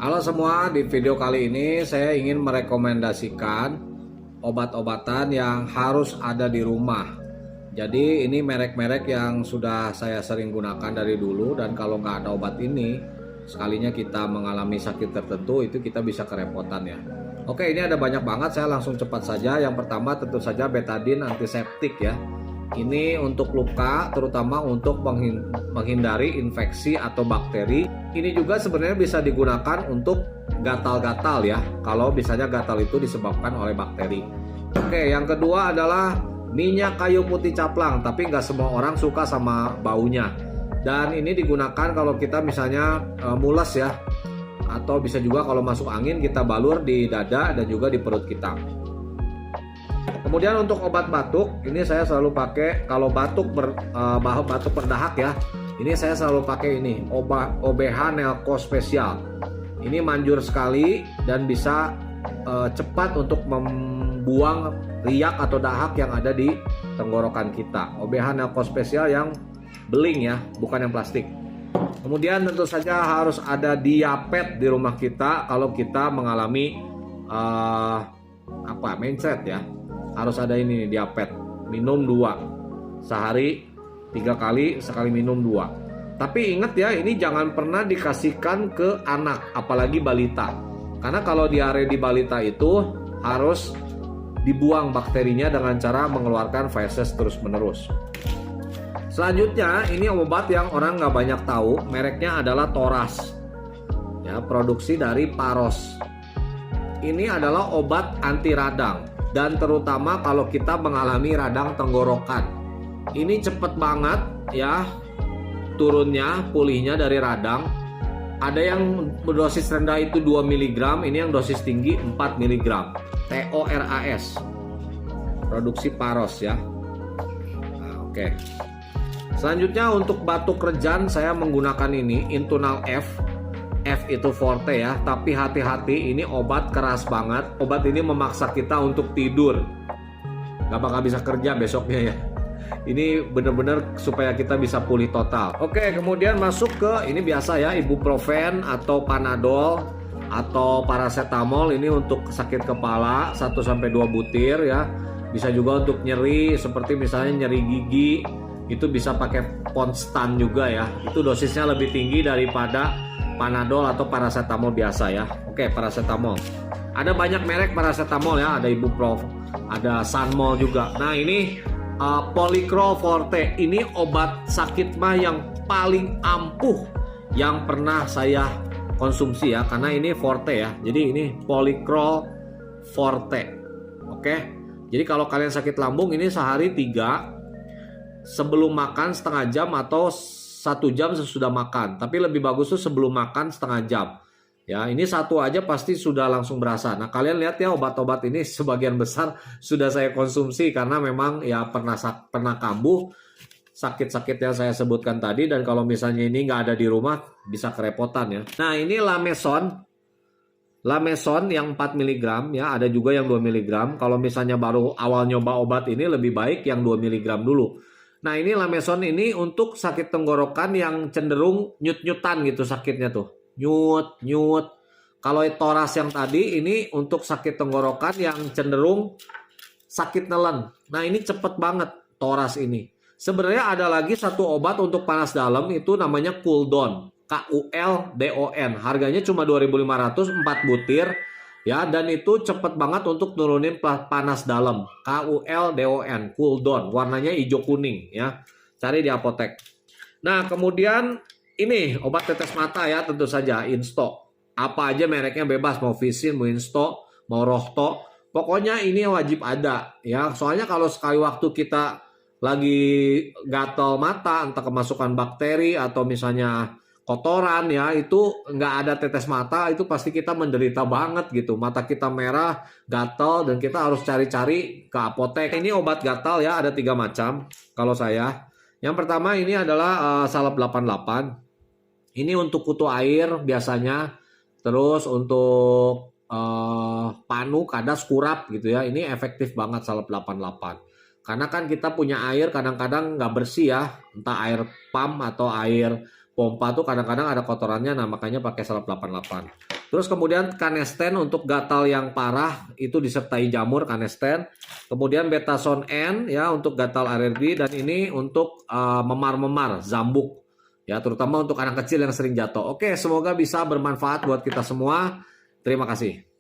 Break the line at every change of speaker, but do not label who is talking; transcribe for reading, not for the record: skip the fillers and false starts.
Halo semua, di video kali ini saya ingin merekomendasikan obat-obatan yang harus ada di rumah. Jadi ini merek-merek yang sudah saya sering gunakan dari dulu, dan kalau nggak ada obat ini, sekalinya kita mengalami sakit tertentu itu kita bisa kerepotan ya. Oke, ini ada banyak banget, saya langsung cepat saja. Yang pertama tentu saja betadine antiseptik ya. Ini untuk luka, terutama untuk menghindari infeksi atau bakteri. Ini juga sebenarnya bisa digunakan untuk gatal-gatal ya, kalau misalnya gatal itu disebabkan oleh bakteri. Oke, yang kedua adalah minyak kayu putih caplang, tapi nggak semua orang suka sama baunya. Dan ini digunakan kalau kita misalnya mules ya, atau bisa juga kalau masuk angin kita balur di dada dan juga di perut kita. Kemudian untuk obat batuk, ini saya selalu pakai kalau batuk berdahak ya. Ini saya selalu pakai ini, obat OBH Nelco Spesial. Ini manjur sekali dan bisa cepat untuk membuang riak atau dahak yang ada di tenggorokan kita. OBH Nelco Spesial yang beling ya, bukan yang plastik. Kemudian tentu saja harus ada diapet di rumah kita kalau kita mengalami mindset ya. Harus ada ini nih, diapet. Minum 2 sehari 3 kali, sekali minum 2. Tapi ingat ya, ini jangan pernah dikasihkan ke anak, apalagi balita. Karena kalau diare di balita itu harus dibuang bakterinya dengan cara mengeluarkan feses terus menerus. Selanjutnya ini obat yang orang nggak banyak tahu, mereknya adalah Thoras ya, produksi dari Paros. Ini adalah obat anti radang, dan terutama kalau kita mengalami radang tenggorokan. Ini cepet banget ya turunnya, pulihnya dari radang. Ada yang dosis rendah itu 2 mg, ini yang dosis tinggi 4 mg. TORAS, produksi Paros ya. Nah, oke. Selanjutnya untuk batuk rejan saya menggunakan ini Intunal F. F itu forte ya, tapi hati-hati, ini obat keras banget. Obat ini memaksa kita untuk tidur, gak bakal bisa kerja besoknya ya. Ini bener-bener supaya kita bisa pulih total. Oke, kemudian masuk ke ini biasa ya, ibuprofen atau panadol atau paracetamol. Ini untuk sakit kepala 1-2 butir ya. Bisa juga untuk nyeri, seperti misalnya nyeri gigi, itu bisa pakai Ponstan juga ya. Itu dosisnya lebih tinggi daripada panadol atau paracetamol biasa ya. Oke, paracetamol. Ada banyak merek paracetamol ya, ada ibuprofen, ada Sanmol juga. Nah, ini Polycrol Forte. Ini obat sakit mah yang paling ampuh yang pernah saya konsumsi ya, karena ini Forte ya. Jadi ini Polycrol Forte. Oke. Jadi kalau kalian sakit lambung, ini sehari 3 sebelum makan setengah jam atau 1 jam sesudah makan. Tapi lebih bagus tuh sebelum makan setengah jam. Ya, ini satu aja pasti sudah langsung berasa. Nah, kalian lihat ya, obat-obat ini sebagian besar sudah saya konsumsi karena memang ya pernah kambuh sakit-sakit yang saya sebutkan tadi, dan kalau misalnya ini nggak ada di rumah bisa kerepotan ya. Nah, ini Lameson. Lameson yang 4 mg ya, ada juga yang 2 mg. Kalau misalnya baru awal nyoba obat ini lebih baik yang 2 mg dulu. Nah, ini Lameson ini untuk sakit tenggorokan yang cenderung nyut-nyutan gitu sakitnya tuh. Nyut. Kalau Thoras yang tadi ini untuk sakit tenggorokan yang cenderung sakit nelen. Nah, ini cepet banget Thoras ini. Sebenarnya ada lagi satu obat untuk panas dalam, itu namanya Kuldon. KULDON. Harganya cuma 2.500, 4 butir. Ya, dan itu cepet banget untuk nurunin panas dalam. KULDON, Kuldon, warnanya hijau kuning ya. Cari di apotek. Nah, kemudian ini obat tetes mata ya, tentu saja Insto. Apa aja mereknya bebas, mau Visin, mau Insto, mau Rohto. Pokoknya ini wajib ada ya. Soalnya kalau sekali waktu kita lagi gatal mata, entah kemasukan bakteri atau misalnya kotoran ya, itu nggak ada tetes mata, itu pasti kita menderita banget gitu. Mata kita merah, gatal, dan kita harus cari-cari ke apotek. Ini obat gatal ya, ada 3 macam kalau saya. Yang pertama ini adalah salep 88. Ini untuk kutu air biasanya. Terus untuk panu, kadas, kurap gitu ya. Ini efektif banget salep 88. Karena kan kita punya air kadang-kadang nggak bersih ya. Entah air pump atau air pompa tuh kadang-kadang ada kotorannya, nah makanya pakai salep 88. Terus kemudian Canesten untuk gatal yang parah itu disertai jamur Canesten. Kemudian Betason N ya untuk gatal alergi, dan ini untuk memar-memar Zambuk ya, terutama untuk anak kecil yang sering jatuh. Oke, semoga bisa bermanfaat buat kita semua. Terima kasih.